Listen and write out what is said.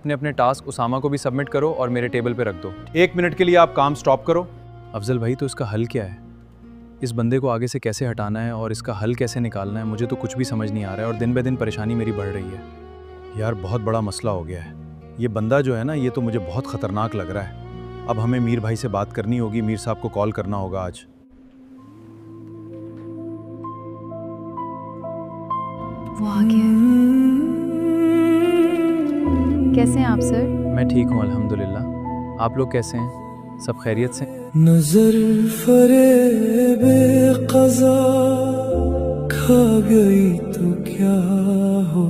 अपने अपने टास्क उसामा को भी सबमिट करो और मेरे टेबल पे रख दो। 1 मिनट के लिए आप काम स्टॉप करो। अफजल भाई, तो इसका हल क्या है? इस बंदे को आगे से कैसे हटाना है और इसका हल कैसे निकालना है, मुझे तो कुछ भी समझ नहीं आ रहा है और दिन ब दिन परेशानी मेरी बढ़ रही है। यार बहुत बड़ा मसला हो गया है। ये बंदा जो है ना, ये तो मुझे बहुत ख़तरनाक लग रहा है। अब हमें मीर भाई से बात करनी होगी, मीर साहब को कॉल करना होगा आज। वो आ गया है। कैसे हैं आप सर? मैं ठीक हूँ अल्हम्दुलिल्लाह। आप लोग कैसे हैं? सब खैरियत से? नजर फरेबे क़ज़ा खा गई तो क्या हो।